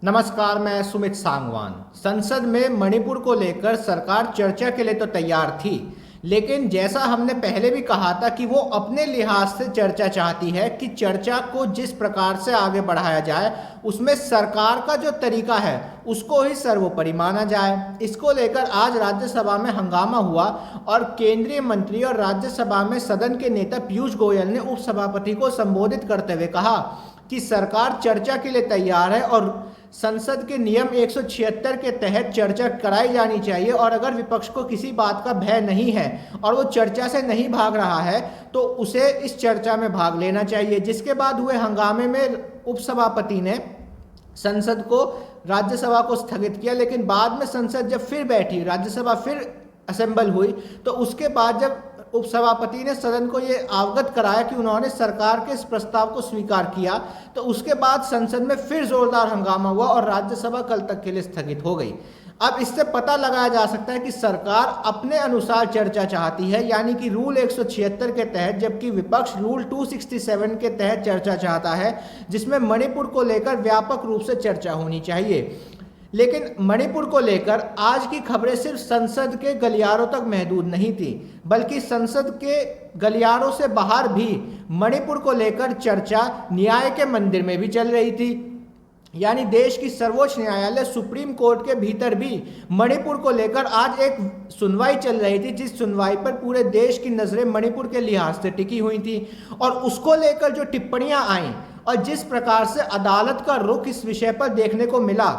नमस्कार, मैं सुमित सांगवान। संसद में मणिपुर को लेकर सरकार चर्चा के लिए तो तैयार थी, लेकिन जैसा हमने पहले भी कहा था कि वो अपने लिहाज से चर्चा चाहती है कि चर्चा को जिस प्रकार से आगे बढ़ाया जाए उसमें सरकार का जो तरीका है उसको ही सर्वोपरि माना जाए। इसको लेकर आज राज्यसभा में हंगामा हुआ और केंद्रीय मंत्री और राज्यसभा में सदन के नेता पीयूष गोयल ने उपसभापति को संबोधित करते हुए कहा कि सरकार चर्चा के लिए तैयार है और संसद के नियम 176 के तहत चर्चा कराई जानी चाहिए और अगर विपक्ष को किसी बात का भय नहीं है और वो चर्चा से नहीं भाग रहा है तो उसे इस चर्चा में भाग लेना चाहिए। जिसके बाद हुए हंगामे में उपसभापति ने संसद को राज्यसभा को स्थगित किया, लेकिन बाद में संसद जब फिर बैठी, राज्यसभा फिर असेंबल हुई, तो उसके बाद जब उपसभापति ने सदन को ये अवगत कराया कि उन्होंने सरकार के इस प्रस्ताव को स्वीकार किया, तो उसके बाद संसद में फिर जोरदार हंगामा हुआ और राज्यसभा कल तक के लिए स्थगित हो गई। अब इससे पता लगाया जा सकता है कि सरकार अपने अनुसार चर्चा चाहती है, यानी कि रूल 176 के तहत, जबकि विपक्ष रूल 267 के तहत चर्चा चाहता है, जिसमें मणिपुर को लेकर व्यापक रूप से चर्चा होनी चाहिए। लेकिन मणिपुर को लेकर आज की खबरें सिर्फ संसद के गलियारों तक महदूद नहीं थी, बल्कि संसद के गलियारों से बाहर भी मणिपुर को लेकर चर्चा न्याय के मंदिर में भी चल रही थी। यानी देश की सर्वोच्च न्यायालय सुप्रीम कोर्ट के भीतर भी मणिपुर को लेकर आज एक सुनवाई चल रही थी, जिस सुनवाई पर पूरे देश की नज़रें मणिपुर के लिहाज से टिकी हुई थी। और उसको लेकर जो टिप्पणियां आईं और जिस प्रकार से अदालत का रुख इस विषय पर देखने को मिला,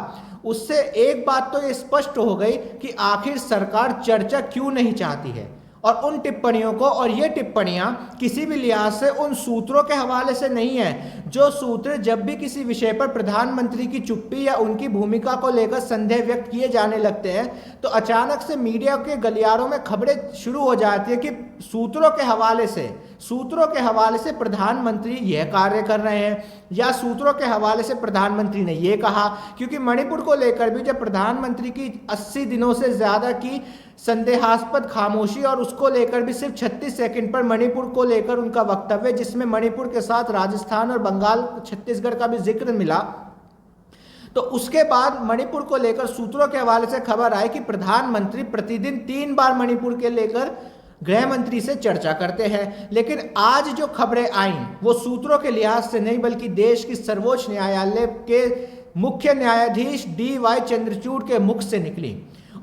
उससे एक बात तो ये स्पष्ट हो गई कि आखिर सरकार चर्चा क्यों नहीं चाहती है। और उन टिप्पणियों को, और ये टिप्पणियां किसी भी लिहाज से उन सूत्रों के हवाले से नहीं है जो सूत्र जब भी किसी विषय पर प्रधानमंत्री की चुप्पी या उनकी भूमिका को लेकर संदेह व्यक्त किए जाने लगते हैं तो अचानक से मीडिया के गलियारों में खबरें शुरू हो जाती है कि सूत्रों के हवाले से प्रधानमंत्री यह कार्य कर रहे हैं या सूत्रों के हवाले से प्रधानमंत्री ने यह कहा। क्योंकि मणिपुर को लेकर भी जब प्रधानमंत्री की 80 दिनों से ज्यादा की संदेहास्पद खामोशी और उसको लेकर भी सिर्फ 36 सेकंड पर मणिपुर को लेकर उनका वक्तव्य, जिसमें मणिपुर के साथ राजस्थान और बंगाल, छत्तीसगढ़ का भी जिक्र मिला, तो उसके बाद मणिपुर को लेकर सूत्रों के हवाले से खबर आई कि प्रधानमंत्री प्रतिदिन 3 बार मणिपुर के लेकर गृह मंत्री से चर्चा करते हैं। लेकिन आज जो खबरें आई वो सूत्रों के लिहाज से नहीं, बल्कि देश की सर्वोच्च न्यायालय के मुख्य न्यायाधीश DY चंद्रचूड़ के मुख से निकली।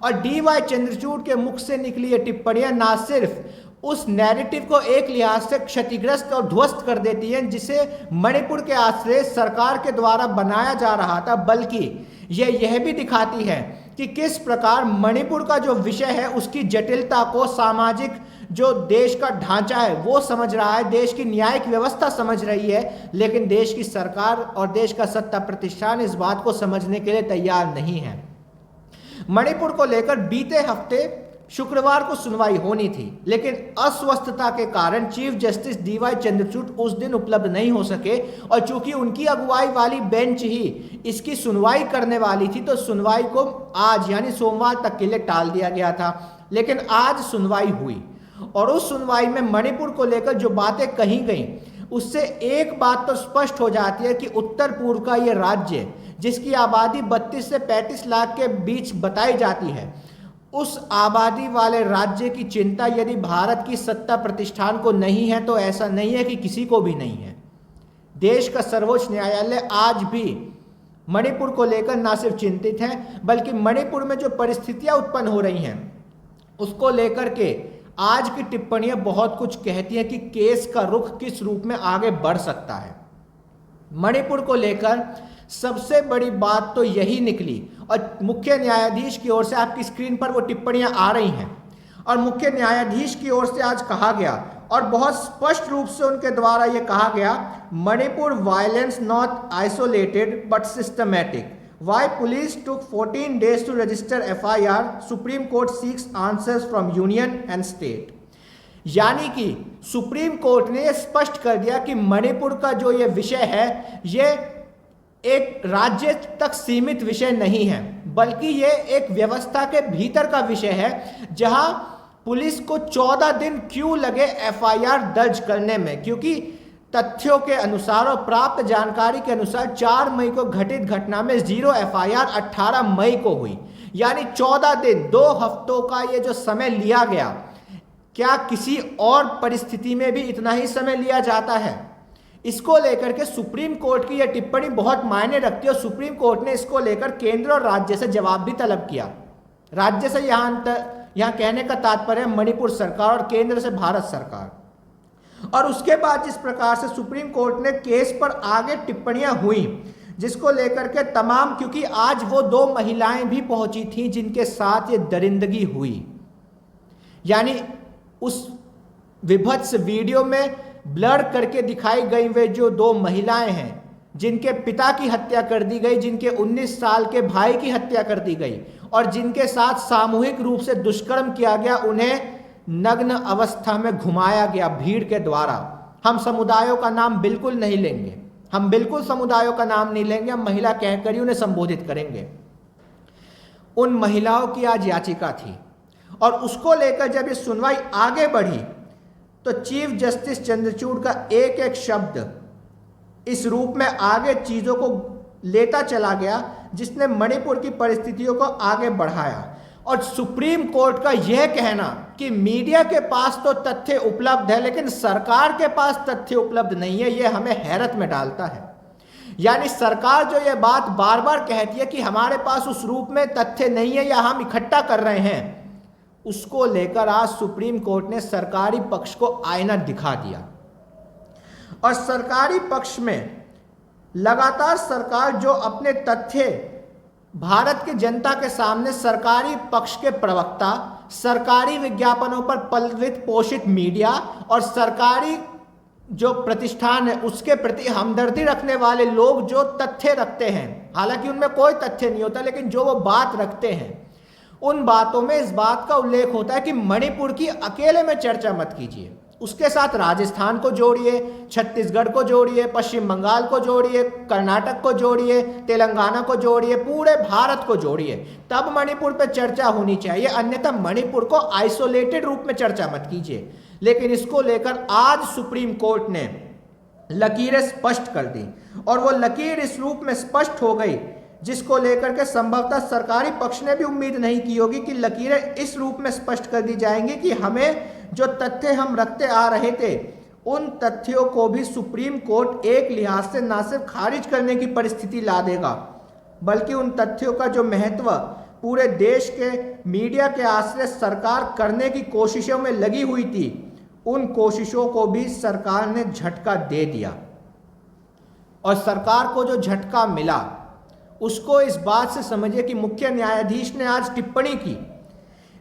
और DY चंद्रचूड़ के मुख से निकली ये टिप्पणियां ना सिर्फ उस नैरेटिव को एक लिहाज से क्षतिग्रस्त और ध्वस्त कर देती हैं जिसे मणिपुर के आश्रय सरकार के द्वारा बनाया जा रहा था, बल्कि यह भी दिखाती है कि किस प्रकार मणिपुर का जो विषय है उसकी जटिलता को सामाजिक जो देश का ढांचा है वो समझ रहा है, देश की न्यायिक व्यवस्था समझ रही है, लेकिन देश की सरकार और देश का सत्ता प्रतिष्ठान इस बात को समझने के लिए तैयार नहीं है। मणिपुर को लेकर बीते हफ्ते शुक्रवार को सुनवाई होनी थी, लेकिन अस्वस्थता के कारण चीफ जस्टिस DY चंद्रचूड़ उस दिन उपलब्ध नहीं हो सके और चूंकि उनकी अगुवाई वाली बेंच ही इसकी सुनवाई करने वाली थी तो सुनवाई को आज यानी सोमवार तक के लिए टाल दिया गया था। लेकिन आज सुनवाई हुई और उस सुनवाई में मणिपुर को लेकर जो बातें कही गई उससे एक बात तो स्पष्ट हो जाती है कि उत्तर पूर्व का ये राज्य, जिसकी आबादी 32 से 35 लाख के बीच बताई जाती है, उस आबादी वाले राज्य की चिंता यदि भारत की सत्ता प्रतिष्ठान को नहीं है तो ऐसा नहीं है कि किसी को भी नहीं है। देश का सर्वोच्च न्यायालय आज भी मणिपुर को लेकर ना सिर्फ चिंतित है, बल्कि मणिपुर में जो परिस्थितियां उत्पन्न हो रही हैं उसको लेकर के आज की टिप्पणियां बहुत कुछ कहती हैं कि केस का रुख किस रूप में आगे बढ़ सकता है। मणिपुर को लेकर सबसे बड़ी बात तो यही निकली और मुख्य न्यायाधीश की ओर से आपकी स्क्रीन पर वो टिप्पणियां आ रही हैं और मुख्य न्यायाधीश की ओर से आज कहा गया और बहुत स्पष्ट रूप से उनके द्वारा ये कहा गया, Manipur violence not isolated but systematic, Why police took 14 days to register FIR? Supreme Court seeks answers from union and state. यानी कि सुप्रीम कोर्ट ने स्पष्ट कर दिया कि मणिपुर का जो ये विषय है ये एक राज्य तक सीमित विषय नहीं है, बल्कि ये एक व्यवस्था के भीतर का विषय है, जहां पुलिस को 14 दिन क्यों लगे FIR दर्ज करने में। क्योंकि तथ्यों के अनुसार और प्राप्त जानकारी के अनुसार 4 मई को घटित घटना में 0 एफआईआर 18 मई को हुई। यानी 14 दिन, 2 हफ्तों का ये जो समय लिया गया, क्या किसी और परिस्थिति में भी इतना ही समय लिया जाता है? इसको लेकर के सुप्रीम कोर्ट की यह टिप्पणी बहुत मायने रखती है और सुप्रीम कोर्ट ने इसको लेकर केंद्र और राज्य से जवाब भी तलब किया। राज्य से यहाँ कहने का तात्पर्य है मणिपुर सरकार और केंद्र से भारत सरकार। और उसके बाद जिस प्रकार से सुप्रीम कोर्ट ने केस पर आगे टिप्पणियां हुई, जिसको लेकर के तमाम, क्योंकि आज वो 2 महिलाएं भी पहुंची थीं जिनके साथ ये दरिंदगी हुई, यानी उस विभत्स वीडियो में ब्लर करके दिखाई गई वे जो 2 महिलाएं हैं जिनके पिता की हत्या कर दी गई, जिनके 19 साल के भाई की हत्या कर दी गई और जिनके साथ सामूहिक रूप से दुष्कर्म किया गया, उन्हें नग्न अवस्था में घुमाया गया भीड़ के द्वारा। हम समुदायों का नाम बिल्कुल नहीं लेंगे, हम बिल्कुल समुदायों का नाम नहीं लेंगे, हम महिला कहकर ही उन्हें संबोधित करेंगे। उन महिलाओं की आज याचिका थी और उसको लेकर जब ये सुनवाई आगे बढ़ी तो चीफ जस्टिस चंद्रचूड़ का एक एक शब्द इस रूप में आगे चीजों को लेता चला गया जिसने मणिपुर की परिस्थितियों को आगे बढ़ाया। और सुप्रीम कोर्ट का यह कहना कि मीडिया के पास तो तथ्य उपलब्ध है लेकिन सरकार के पास तथ्य उपलब्ध नहीं है, यह हमें हैरत में डालता है। यानी सरकार जो यह बात बार बार कहती है कि हमारे पास उस रूप में तथ्य नहीं है या हम इकट्ठा कर रहे हैं, उसको लेकर आज सुप्रीम कोर्ट ने सरकारी पक्ष को आईना दिखा दिया। और सरकारी पक्ष में लगातार सरकार जो अपने तथ्य भारत की जनता के सामने, सरकारी पक्ष के प्रवक्ता, सरकारी विज्ञापनों पर पल्वित पोषित मीडिया और सरकारी जो प्रतिष्ठान है उसके प्रति हमदर्दी रखने वाले लोग जो तथ्य रखते हैं, हालांकि उनमें कोई तथ्य नहीं होता लेकिन जो वो बात रखते हैं, उन बातों में इस बात का उल्लेख होता है कि मणिपुर की अकेले में चर्चा मत कीजिए, उसके साथ राजस्थान को जोड़िए, छत्तीसगढ़ को जोड़िए, पश्चिम बंगाल को जोड़िए, कर्नाटक को जोड़िए, तेलंगाना को जोड़िए, पूरे भारत को जोड़िए, तब मणिपुर पर चर्चा होनी चाहिए, अन्यथा मणिपुर को आइसोलेटेड रूप में चर्चा मत कीजिए। लेकिन इसको लेकर आज सुप्रीम कोर्ट ने लकीरें स्पष्ट कर दी और वो लकीर इस रूप में स्पष्ट हो गई जिसको लेकर के संभवतः सरकारी पक्ष ने भी उम्मीद नहीं की होगी कि लकीरें इस रूप में स्पष्ट कर दी जाएंगी कि हमें जो तथ्य हम रखते आ रहे थे उन तथ्यों को भी सुप्रीम कोर्ट एक लिहाज से ना सिर्फ खारिज करने की परिस्थिति ला देगा, बल्कि उन तथ्यों का जो महत्व पूरे देश के मीडिया के आश्रय सरकार करने की कोशिशों में लगी हुई थी, उन कोशिशों को भी सरकार ने झटका दे दिया। और सरकार को जो झटका मिला उसको इस बात से समझिए कि मुख्य न्यायाधीश ने आज टिप्पणी की,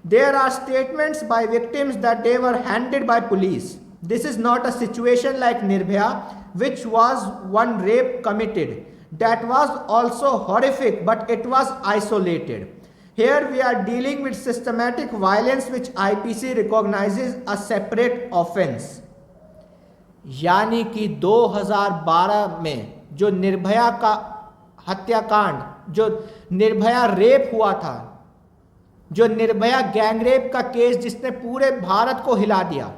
there are statements by victims that they were handed by police, this is not a situation like Nirbhaya which was one rape committed that was also horrific but it was isolated, here we are dealing with systematic violence which IPC recognises a separate offence. यानी कि 2012 में जो निर्भया का हत्याकांड, जो Nirbhaya rape हुआ था, जो निर्भया गैंगरेप का केस जिसने पूरे भारत को हिला दिया,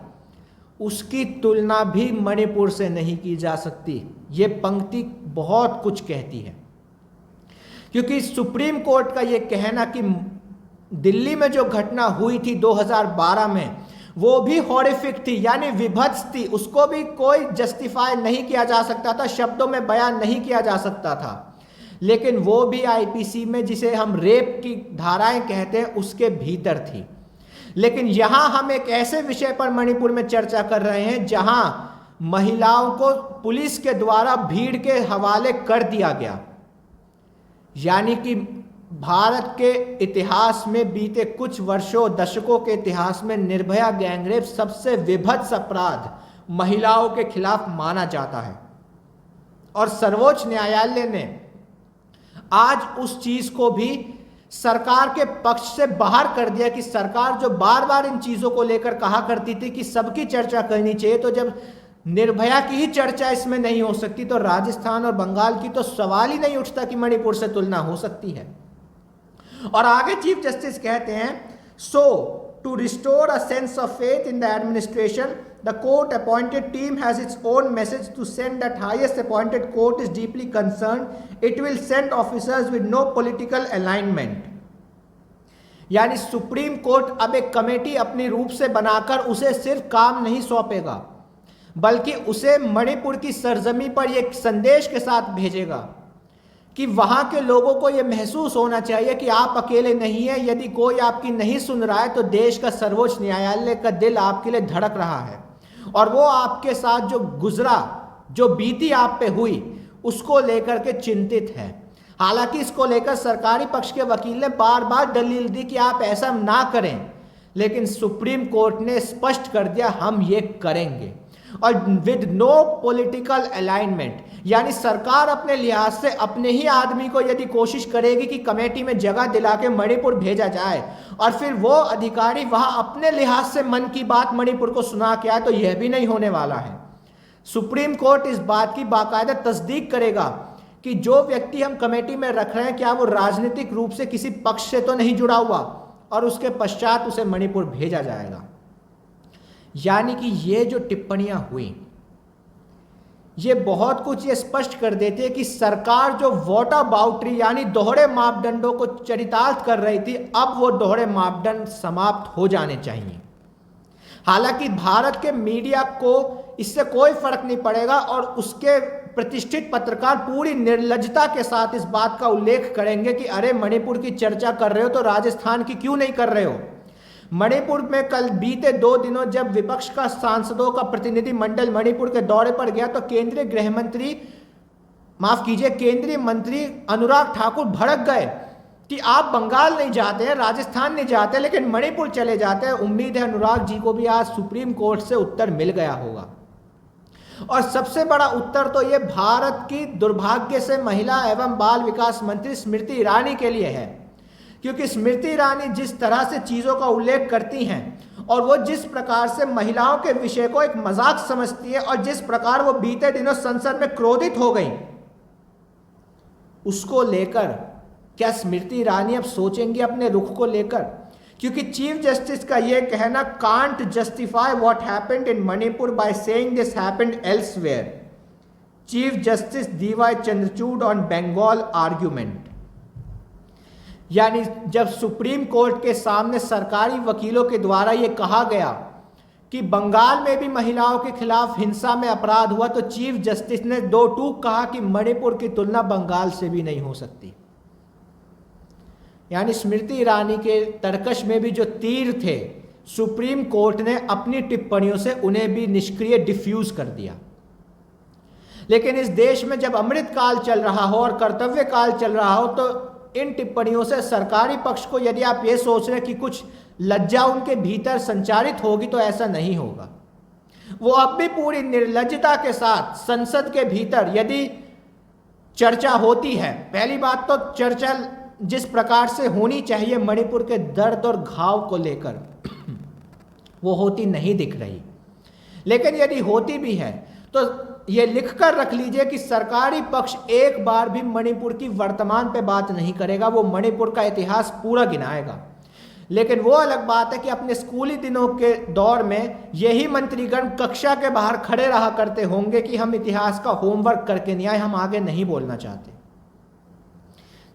उसकी तुलना भी मणिपुर से नहीं की जा सकती। ये पंक्ति बहुत कुछ कहती है, क्योंकि सुप्रीम कोर्ट का ये कहना कि दिल्ली में जो घटना हुई थी 2012 में वो भी हॉरिफिक थी, यानी विभत्स थी, उसको भी कोई जस्टिफाई नहीं किया जा सकता था, शब्दों में बयान नहीं किया जा सकता था, लेकिन वो भी IPC में जिसे हम रेप की धाराएं कहते हैं उसके भीतर थी। लेकिन यहां हम एक ऐसे विषय पर मणिपुर में चर्चा कर रहे हैं जहां महिलाओं को पुलिस के द्वारा भीड़ के हवाले कर दिया गया। यानी कि भारत के इतिहास में बीते कुछ वर्षों, दशकों के इतिहास में निर्भया गैंगरेप सबसे विभत्स अपराध महिलाओं के खिलाफ माना जाता है। और सर्वोच्च न्यायालय ने आज उस चीज को भी सरकार के पक्ष से बाहर कर दिया कि सरकार जो बार बार इन चीजों को लेकर कहा करती थी कि सबकी चर्चा करनी चाहिए, तो जब निर्भया की ही चर्चा इसमें नहीं हो सकती तो राजस्थान और बंगाल की तो सवाल ही नहीं उठता कि मणिपुर से तुलना हो सकती है। और आगे चीफ जस्टिस कहते हैं, so to restore a sense of faith in the administration the court appointed team has its own message to send that highest appointed court is deeply concerned. It will send officers with no political alignment. यानी supreme court अब एक committee अपनी रूप से बनाकर उसे सिर्फ काम नहीं सौंपेगा, बल्कि उसे मणिपुर की सरजमी पर एक संदेश के साथ भेजेगा कि वहां के लोगों को यह महसूस होना चाहिए कि आप अकेले नहीं हैं। यदि कोई आपकी नहीं सुन रहा है तो देश का सर्वोच्च न्यायालय का दिल आपके लिए धड़क रहा है और वो आपके साथ जो गुजरा, जो बीती आप पे हुई, उसको लेकर के चिंतित है। हालांकि इसको लेकर सरकारी पक्ष के वकील ने बार बार दलील दी कि आप ऐसा ना करें, लेकिन सुप्रीम कोर्ट ने स्पष्ट कर दिया हम ये करेंगे और विद नो पॉलिटिकल अलाइनमेंट। यानी सरकार अपने लिहाज से अपने ही आदमी को यदि कोशिश करेगी कि कमेटी में जगह दिला के मणिपुर भेजा जाए और फिर वो अधिकारी वहां अपने लिहाज से मन की बात मणिपुर को सुना के आए, तो यह भी नहीं होने वाला है। सुप्रीम कोर्ट इस बात की बाकायदा तस्दीक करेगा कि जो व्यक्ति हम कमेटी में रख रहे हैं क्या वो राजनीतिक रूप से किसी पक्ष से तो नहीं जुड़ा हुआ, और उसके पश्चात उसे मणिपुर भेजा जाएगा। यानी कि ये जो टिप्पणियां हुई ये बहुत कुछ ये स्पष्ट कर देते हैं कि सरकार जो वोटा बाउट्री यानी दोहरे मापदंडों को चरितार्थ कर रही थी, अब वो दोहरे मापदंड समाप्त हो जाने चाहिए। हालांकि भारत के मीडिया को इससे कोई फर्क नहीं पड़ेगा और उसके प्रतिष्ठित पत्रकार पूरी निर्लज्जता के साथ इस बात का उल्लेख करेंगे कि अरे मणिपुर की चर्चा कर रहे हो तो राजस्थान की क्यों नहीं कर रहे हो। मणिपुर में कल बीते 2 दिनों जब विपक्ष का सांसदों का प्रतिनिधि मंडल मणिपुर के दौरे पर गया तो केंद्रीय मंत्री अनुराग ठाकुर भड़क गए कि आप बंगाल नहीं जाते हैं, राजस्थान नहीं जाते, लेकिन मणिपुर चले जाते हैं। उम्मीद है अनुराग जी को भी आज सुप्रीम कोर्ट से उत्तर मिल गया होगा। और सबसे बड़ा उत्तर तो ये भारत की दुर्भाग्य से महिला एवं बाल विकास मंत्री स्मृति ईरानी के लिए है, क्योंकि स्मृति ईरानी जिस तरह से चीज़ों का उल्लेख करती हैं और वो जिस प्रकार से महिलाओं के विषय को एक मजाक समझती है और जिस प्रकार वो बीते दिनों संसद में क्रोधित हो गई, उसको लेकर क्या स्मृति ईरानी अब सोचेंगी अपने रुख को लेकर? क्योंकि चीफ जस्टिस का यह कहना can't justify what happened in Manipur by saying this happened elsewhere. Chief justice DY Chandrachud on Bengal argument. यानी जब सुप्रीम कोर्ट के सामने सरकारी वकीलों के द्वारा यह कहा गया कि बंगाल में भी महिलाओं के खिलाफ हिंसा में अपराध हुआ, तो चीफ जस्टिस ने 2 टूक कहा कि मणिपुर की तुलना बंगाल से भी नहीं हो सकती। यानी स्मृति ईरानी के तर्कश में भी जो तीर थे, सुप्रीम कोर्ट ने अपनी टिप्पणियों से उन्हें भी निष्क्रिय डिफ्यूज कर दिया। लेकिन इस देश में जब अमृत काल चल रहा हो और कर्तव्य काल चल रहा हो, तो इन टिप्पणियों से सरकारी पक्ष को यदि आप ये सोच रहे हैं कि कुछ लज्जा उनके भीतर संचारित होगी, तो ऐसा नहीं होगा। वो अब भी पूरी निर्लज्जता के साथ संसद के भीतर यदि चर्चा होती है, पहली बात तो चर्चा जिस प्रकार से होनी चाहिए मणिपुर के दर्द और घाव को लेकर वो होती नहीं दिख रही। लेकिन यदि होती भी है तो ये लिखकर रख लीजिए कि सरकारी पक्ष एक बार भी मणिपुर की वर्तमान पे बात नहीं करेगा, वो मणिपुर का इतिहास पूरा गिनाएगा। लेकिन वो अलग बात है कि अपने स्कूली दिनों के दौर में यही मंत्रीगण कक्षा के बाहर खड़े रहा करते होंगे कि हम इतिहास का होमवर्क करके नहीं आए, हम आगे नहीं बोलना चाहते।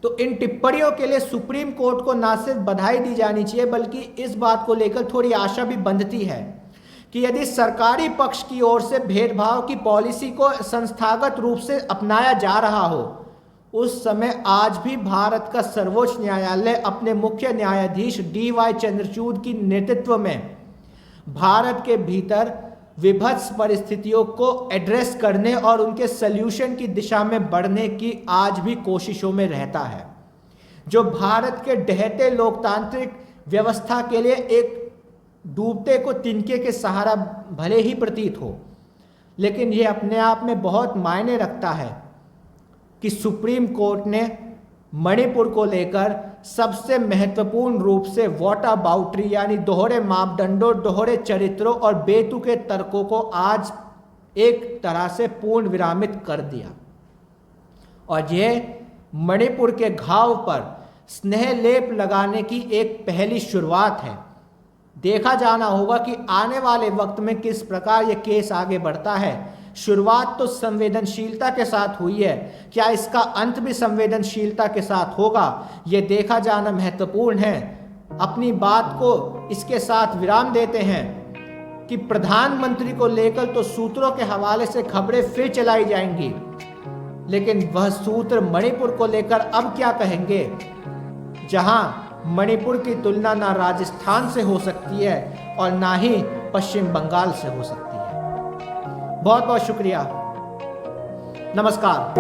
तो इन टिप्पणियों के लिए सुप्रीम कोर्ट को ना सिर्फ बधाई दी जानी चाहिए, बल्कि इस बात को लेकर थोड़ी आशा भी बंधती है कि यदि सरकारी पक्ष की ओर से भेदभाव की पॉलिसी को संस्थागत रूप से अपनाया जा रहा हो, उस समय आज भी भारत का सर्वोच्च न्यायालय अपने मुख्य न्यायाधीश डीवाई चंद्रचूड़ की नेतृत्व में भारत के भीतर विभत्स परिस्थितियों को एड्रेस करने और उनके सल्यूशन की दिशा में बढ़ने की आज भी कोशिशों में रहता है, जो भारत के ढहते लोकतांत्रिक व्यवस्था के लिए एक डूबते को तिनके के सहारा भले ही प्रतीत हो, लेकिन यह अपने आप में बहुत मायने रखता है कि सुप्रीम कोर्ट ने मणिपुर को लेकर सबसे महत्वपूर्ण रूप से वोटा बाउट्री यानी दोहरे मापदंडों, दोहरे चरित्रों और बेतुके तर्कों को आज एक तरह से पूर्ण विरामित कर दिया। और यह मणिपुर के घाव पर स्नेह लेप लगाने की एक पहली शुरुआत है। देखा जाना होगा कि आने वाले वक्त में किस प्रकार यह केस आगे बढ़ता है। शुरुआत तो संवेदनशीलता के साथ हुई है, क्या इसका अंत भी संवेदनशीलता के साथ होगा, यह देखा जाना महत्वपूर्ण है। अपनी बात को इसके साथ विराम देते हैं कि प्रधानमंत्री को लेकर तो सूत्रों के हवाले से खबरें फिर चलाई जाएंगी, लेकिन वह सूत्र मणिपुर को लेकर अब क्या कहेंगे, जहां मणिपुर की तुलना ना राजस्थान से हो सकती है और ना ही पश्चिम बंगाल से हो सकती है। बहुत बहुत शुक्रिया। नमस्कार।